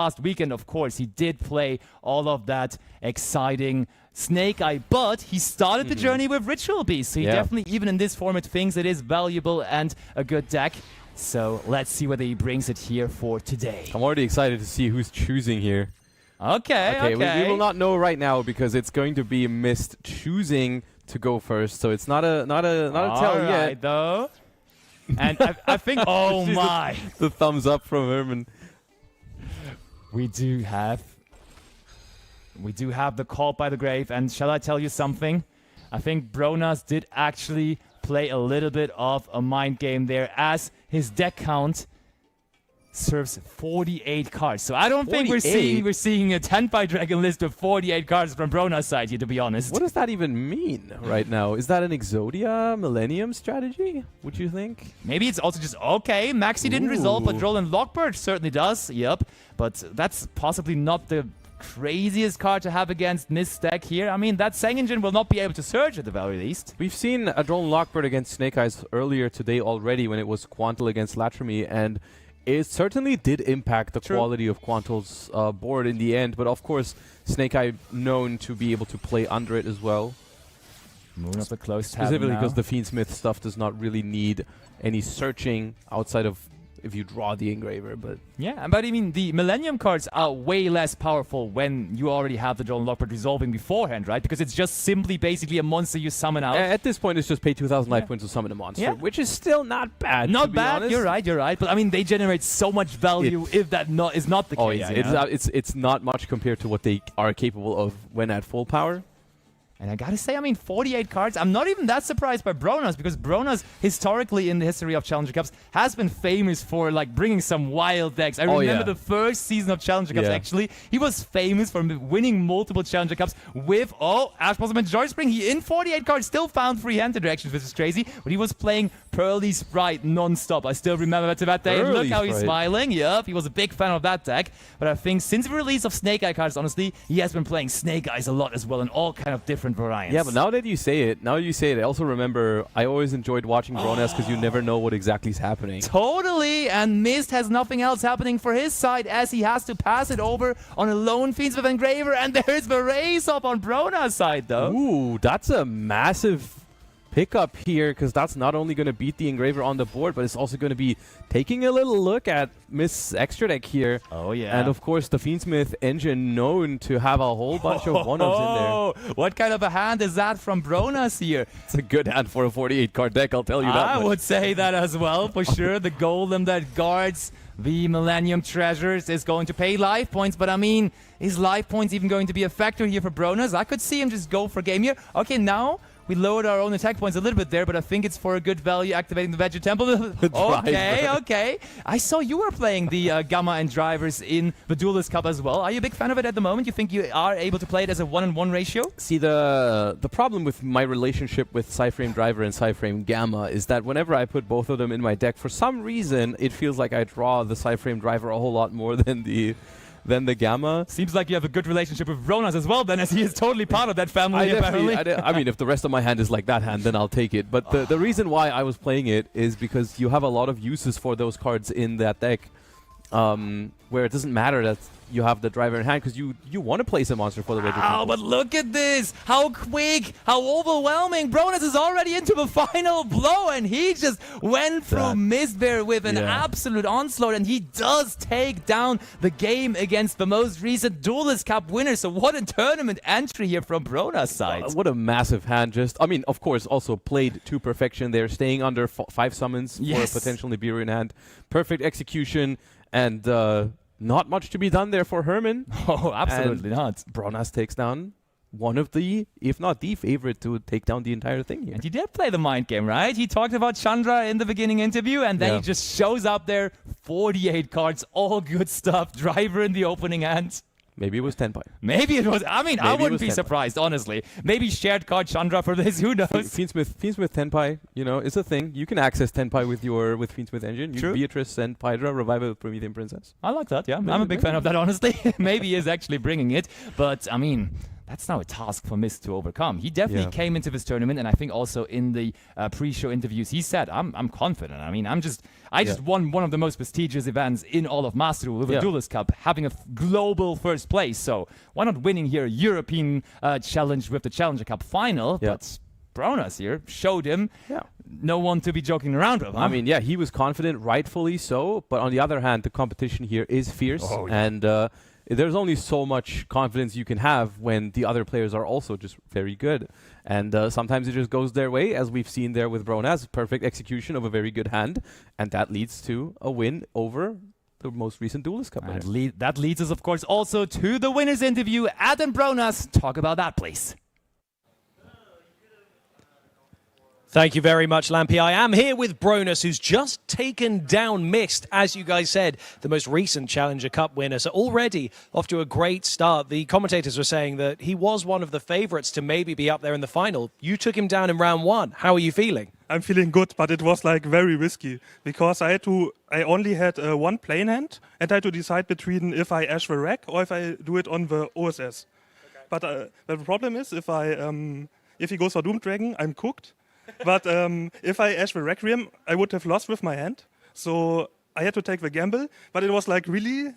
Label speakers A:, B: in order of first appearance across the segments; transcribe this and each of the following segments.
A: last weekend, of course, he did play all of that exciting Snake Eye, but he started the journey with Ritual Beast, so he definitely, even in this format, thinks it is valuable and a good deck. So let's see whether he brings it here for today.
B: I'm already excited to see who's choosing here.
A: Okay.
B: We will not know right now because it's going to be Mist choosing to go first, so it's not a tell yet.
A: Though. And I think, oh my!
B: The thumbs up from Herman.
A: We do have the Call by the Grave, and shall I tell you something? I think Bronas did actually play a little bit of a mind game there, as his deck count serves 48 cards. So I don't think we're seeing a Tenpai Dragon list with 48 cards from Bronas' side here, to be honest.
B: What does that even mean right now? Is that an Exodia Millennium strategy, would you think?
A: Maybe it's also just, okay, Maxi didn't resolve, but Droll and Lockbird certainly does. Yep. But that's possibly not the craziest card to have against Mist deck here. I mean, that Sang Engine will not be able to surge at the very least.
B: We've seen a Droll and Lockbird against Snake Eyes earlier today already when it was Quantal against Latrami, and it certainly did impact the quality of Quantal's board in the end, but of course, Snake Eye known to be able to play under it as well.
A: Moon of the Closed
B: Specifically because the Fiendsmith stuff does not really need any searching outside of if you draw the Engraver, but...
A: Yeah, but I mean, the Millennium cards are way less powerful when you already have the Droll and Lockbird resolving beforehand, right? Because it's just simply basically a monster you summon out.
B: At this point, it's just pay 2,000 life points to summon a monster, which is still not bad.
A: Not bad, you're right. But I mean, they generate so much value if that is not the case.
B: Oh yeah, it's not much compared to what they are capable of when at full power.
A: And I gotta say, I mean, 48 cards, I'm not even that surprised by Bronas, because Bronas, historically in the history of Challenger Cups, has been famous for, like, bringing some wild decks. I remember the first season of Challenger Cups, actually. He was famous for winning multiple Challenger Cups with, Ash Blossom and Joy Spring. He, in 48 cards, still found free-handed directions, which is crazy, but he was playing Pearly Sprite non-stop. I still remember that day. Look how he's smiling. Yep, he was a big fan of that deck. But I think since the release of Snake Eye cards, honestly, he has been playing Snake Eyes a lot as well, in all kind of different variants.
B: Yeah, but now that you say it, I also remember I always enjoyed watching Bronas because you never know what exactly is happening.
A: Totally, and Mist has nothing else happening for his side as he has to pass it over on a lone Fiendsmith Engraver, and there's the race up on Bronas' side, though.
B: Ooh, that's a massive pickup here, because that's not only going to beat the Engraver on the board, but it's also going to be taking a little look at Mist's extra deck here.
A: Oh, yeah.
B: And of course, the Fiendsmith engine known to have a whole bunch of one-ups in there.
A: What kind of a hand is that from Bronas here?
B: It's a good hand for a 48-card deck, I'll tell you that
A: I
B: much.
A: would say that as well, for sure. The golem that guards the Millennium Treasures is going to pay life points, but I mean, is life points even going to be a factor here for Bronas? I could see him just go for game here. Okay, now we lowered our own attack points a little bit there, but I think it's for a good value activating the Veggie Temple. Okay. I saw you were playing the Gamma and Drivers in the Duelist Cup as well. Are you a big fan of it at the moment? You think you are able to play it as a 1-on-1 ratio?
B: See, the problem with my relationship with Psyframe Driver and Psyframe Gamma is that whenever I put both of them in my deck, for some reason, it feels like I draw the Psyframe Driver a whole lot more than the Gamma.
A: Seems like you have a good relationship with Bronas as well, then, as he is totally part of that family, apparently.
B: I mean, if the rest of my hand is like that hand, then I'll take it. But the reason why I was playing it is because you have a lot of uses for those cards in that deck, where it doesn't matter that you have the driver in hand, because you want to place a monster for the Veggie Temple.
A: But look at this! How quick! How overwhelming! Bronas is already into the final blow, and he just went through Mist there with an absolute onslaught, and he does take down the game against the most recent Duelist Cup winner. So what a tournament entry here from Bronas' side.
B: What a massive hand. I mean, of course, also played to perfection there, staying under 5 summons for a potential Nibiru in hand. Perfect execution, and not much to be done there for Herman.
A: Oh, absolutely not.
B: Bronas takes down one of the, if not the favorite, to take down the entire thing here.
A: And he did play the mind game, right? He talked about Chandra in the beginning interview, and then he just shows up there, 48 cards, all good stuff, driver in the opening hand.
B: Maybe it was Tenpai.
A: Maybe it was. I mean, I wouldn't be surprised, honestly. Maybe shared card Chandra for this. Who knows?
B: Fiendsmith Tenpai, is a thing. You can access Tenpai with Fiendsmith engine. You Beatrice send Hydra, Revival Promethean Princess.
A: I like that. Yeah, I'm a big fan of that. Honestly, maybe he is actually bringing it, but I mean, that's now a task for Mist to overcome. He definitely came into this tournament, and I think also in the pre-show interviews, he said, I'm confident. I mean, I just won one of the most prestigious events in all of Master Duel with the Duelist Cup, having a global first place. So why not winning here a European challenge with the Challenger Cup final? But Bronas here showed him no one to be joking around with. Huh?
B: I mean, he was confident, rightfully so. But on the other hand, the competition here is fierce. And there's only so much confidence you can have when the other players are also just very good. And sometimes it just goes their way, as we've seen there with Bronas. Perfect execution of a very good hand. And that leads to a win over the most recent Duelist Cup winner.
A: That leads us, of course, also to the winner's interview. Adam Bronas, talk about that, please.
C: Thank you very much, Lampy. I am here with Bronas, who's just taken down Mist, as you guys said, the most recent Challenger Cup winner. So already off to a great start. The commentators were saying that he was one of the favorites to maybe be up there in the final. You took him down in round 1. How are you feeling?
D: I'm feeling good, but it was like very risky because I only had one plain hand, and I had to decide between if I Ash the rack or if I do it on the OSS. Okay. But the problem is if he goes for Doom Dragon, I'm cooked. But if I Ash the Requiem, I would have lost with my hand. So I had to take the gamble. But it was like really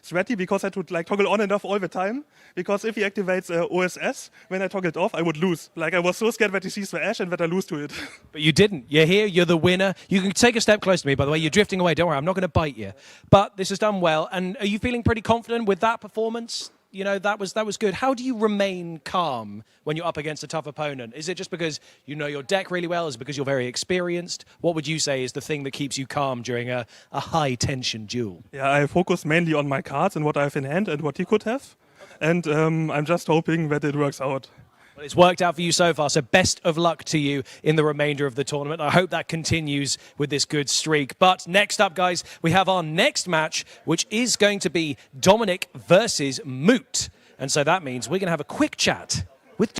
D: sweaty because I had to like toggle on and off all the time. Because if he activates OSS, when I toggled off, I would lose. Like I was so scared that he sees the Ash and that I lose to it.
C: But you didn't. You're here. You're the winner. You can take a step close to me, by the way. You're drifting away. Don't worry. I'm not going to bite you. But this has done well. And are you feeling pretty confident with that performance? You know, that was good. How do you remain calm when you're up against a tough opponent? Is it just because you know your deck really well? Is it because you're very experienced? What would you say is the thing that keeps you calm during a high-tension duel?
D: Yeah, I focus mainly on my cards and what I have in hand and what he could have. And I'm just hoping that it works out.
C: Well, it's worked out for you so far, so best of luck to you in the remainder of the tournament. I hope that continues with this good streak. But next up, guys, we have our next match, which is going to be Dominic versus Moot. And so that means we're going to have a quick chat